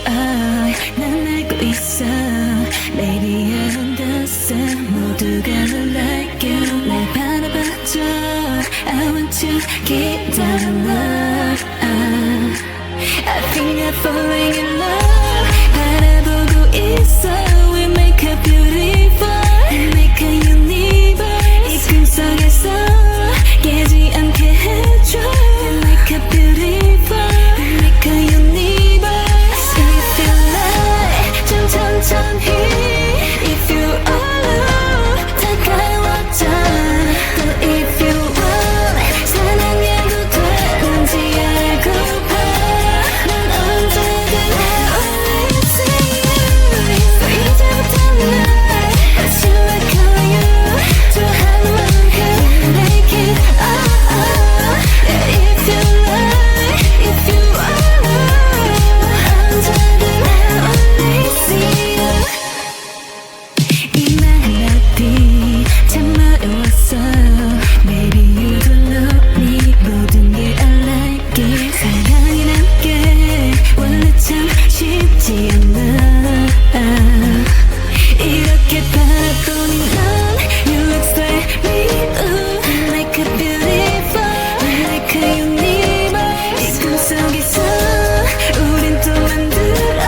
난 알고 있어 Baby I understand 모두가 널 like you 날 바라봐줘 I want you 기다려 love I think I'm falling in love 바라보고 있어 We make a beautiful We make a universe 이 꿈속에서 깨지 않게 해줘 We make a beautiful We make a universe If you like 좀 천천히 If you alone 다가와줘 또 if you want 사랑해도 되는지 알고봐 난 언제든 always see you So 이제부터 날 다시 like you 좋아하는 만큼 make it Yeah if you like If you alone 언제든 always see you 이 멜로디 참 어려웠어 Maybe you don't know me 모든 게 I like it 사랑이란 게 원래 참 쉽지 않아 이렇게 바라보니 넌 You look like me ooh Like a beautiful Like a universe 이 꿈속에서 우린 또 만들어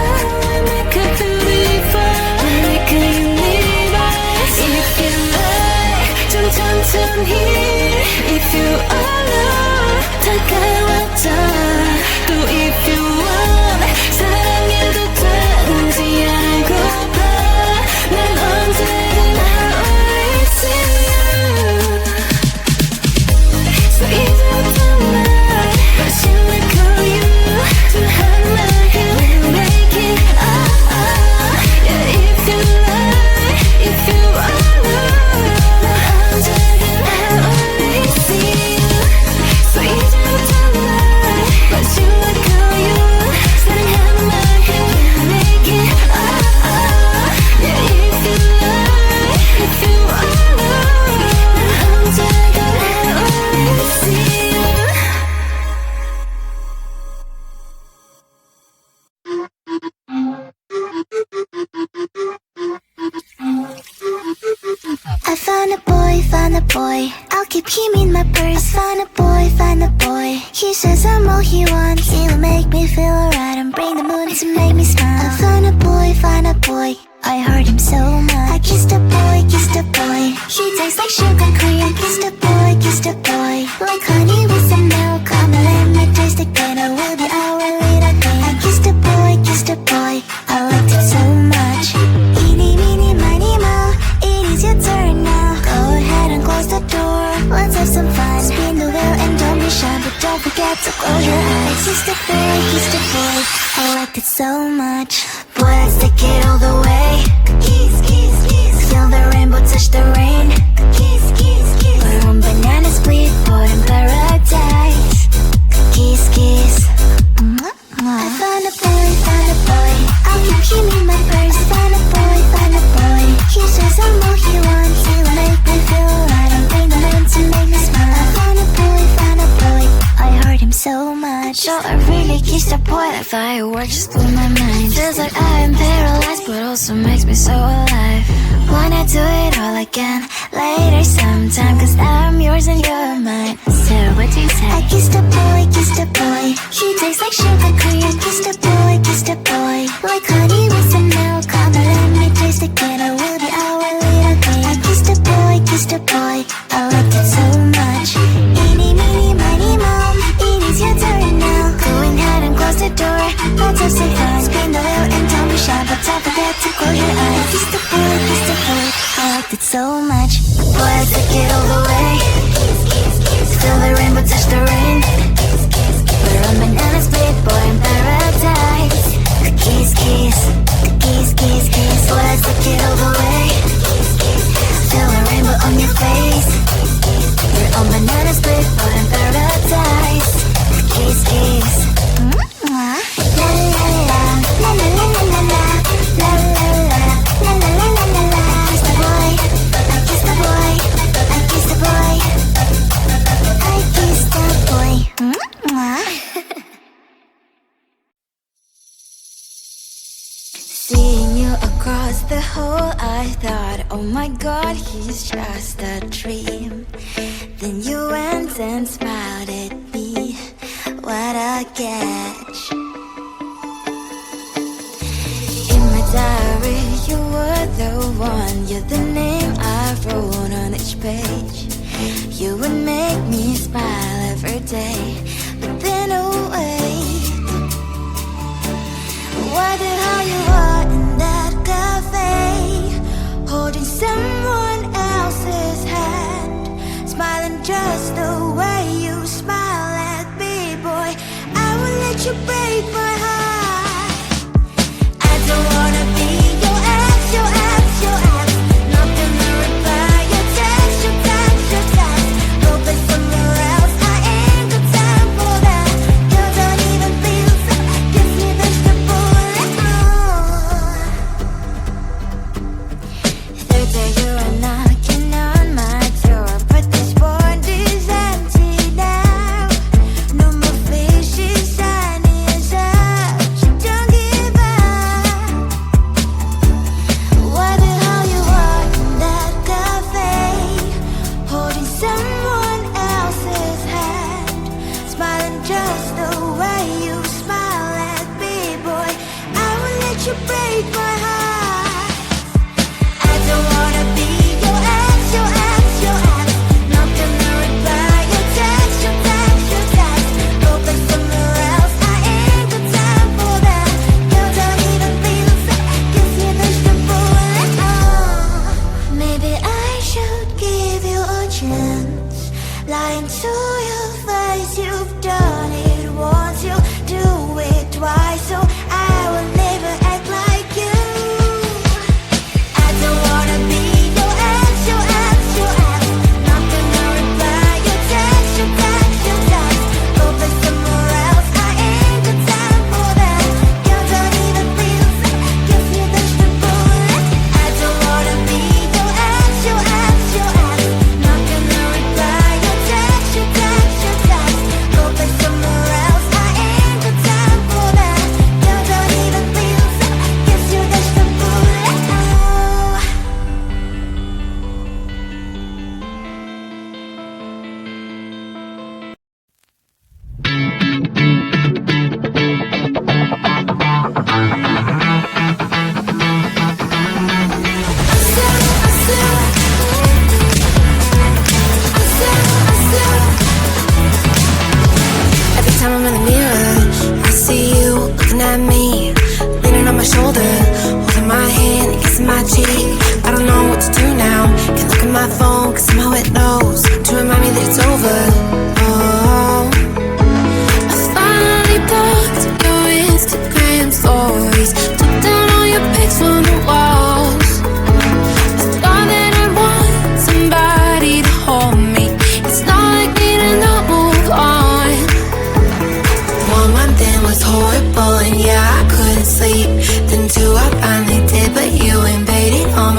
Like a beautiful Like a universe If you like 좀 천천히 If you alone 다가와줘 또 if you want 사랑해도 되는지 알고봐 난 언제든 always see you So 이제부터 날 다시 like you 좋아하는 만큼 make it Yeah if you like If you alone 난 언제든 always see you So 이제부터 날 다시 like you 사랑하는 만큼 make it Yeah if you like If you alone 난 언제든 always see you I found a boy, I'll keep him in my purse. Found a boy, he says I'm all he wants. He will make me feel alright and bring the moon to make me smile. I found a boy, I heard him so much. I kissed a boy, he tastes like sugar cream. Kissed a boy, like honey with some milk. Come and let me taste it, and I will be our little queen. I kissed a boy, I liked it so much. Eeny, meeny, miny, moe, it is your turn now. Go ahead and close the door, let's have some fun. Spin the wheel and don't be shy, but don't forget to close your eyes. I kissed a boy, I liked it so much. Boy, let's take it all the way. Kiss, kiss, kiss. Feel the rainbow touch the rain. Kiss, kiss, kiss. We're on banana split, boy in paradise. Kiss, kiss. I found a boy, I'll keep him in my purse. Found a boy, he says I'm all he wants. He will make me feel alright and bring the moon to make me smile. I found a boy, I heard him so much. So I really kissed a boy like fireworks just blew my mind. Feels like I am paralyzed but also makes me so alive. Wanna do it all again later sometime, cause I'm yours and you're mine. So what do you say? I kissed a boy, he tastes like sugar cream. Kissed a boy, like honey with some milk. Come and let me taste it, and I will be our little queen. I kissed a boy, I liked it so much. Eeny, meeny, miny, moe, it is your turn now. Go ahead and close the door, let's have some fun. Spin the wheel and don't be shy, but don't forget to close your eyes. I kissed a boy, I liked it so much. Boy, let's take it all the way. Feel the rainbow touch the rain. We're on banana split, boy in paradise. Kiss, kiss, kiss, kiss, kiss. Boy, let's take it all the way. Feel the rainbow on your face. We're on banana split, boy in paradise. Kiss, kiss. La la la la la la la la la la la la la la la la. Kiss the boy, I kiss the boy, I kiss the boy, I kiss the boy. Seeing you across the hall, I thought, oh my god, he's just a dream. Then you went and smiled at me. What a catch. In my diary, you were the one. You're the name I wrote on each page. You would make me smile every day. But then oh wait, why the hell you are in that cafe, holding someone else's hand, smiling just the way you smile at me, boy. I will let you break my heart. I don't wanna be your ex, your ex, your ex. Not gonna reply your text, your text, your text. Go play somewhere else, I ain't got time for that. You don't even feel so, gives me vegetable. Third day you are knocking on my door, but this board is empty now. No more faces shining as up. You don't give up. Why the hell you are in that cafe, holding someone else's hand, smiling just the way you smile at me, boy. I will let you break my heart. I don't wanna be your ex, your ex, your ex. Not gonna reply your text, your text, your text. Go play somewhere else, I ain't got time for that. You don't even feel so, gives me vegetable. Maybe I should give you a chance. Lying to your face, you've done it once, you do it twice, so I will never act like you. I don't wanna be your ex, your ex, your ex. Not gonna reply your text, your text, your text. Go play somewhere else, I ain't got time for that. You don't even feel so, gives me vegetable. I don't wanna be your ex, your ex, your ex. Not gonna reply your text, your text, your text. Go play somewhere else, I ain't got time for that. You don't even feel so, gives you vegetable. Every time I'm in the mirror, I see you looking at me, leaning on my shoulder, holding my hand and kissing my cheek. I don't know what to do now. Can't look at my phone, cause somehow it knows to remind me that it's over. Oh, I finally blocked your Instagram stories, took down all your pics from the walls. I thought that I'd want somebody to hold me. It's not like me to not move on. 1 month in was horrible and yeah, I couldn't sleep. Then 2 I finally did, but you invaded all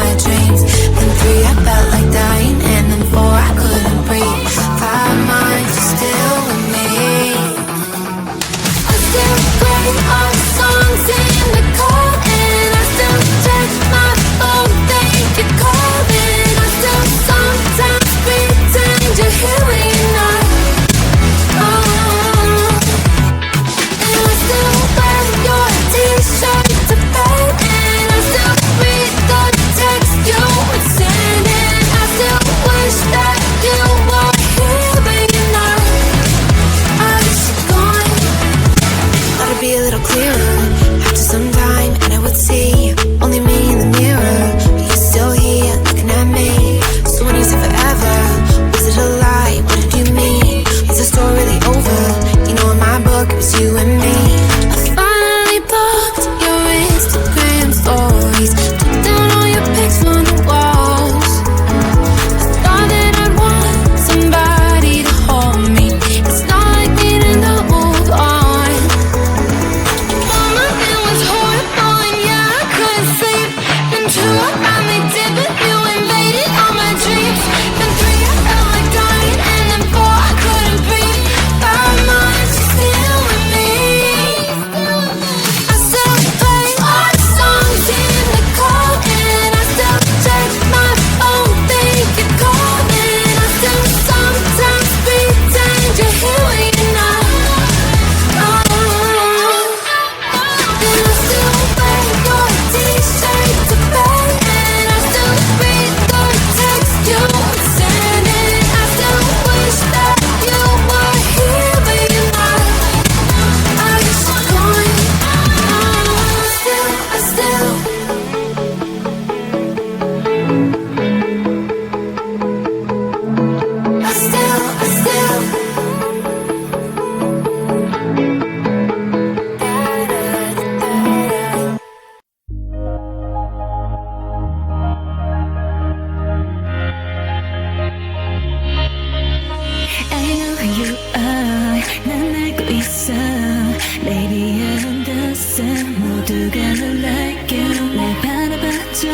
모두가 널 like you 날 바라봐줘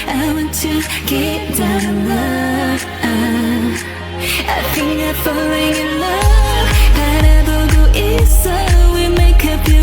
I want to keep that love I think I'm falling in love 바라보고 있어 We make a beautiful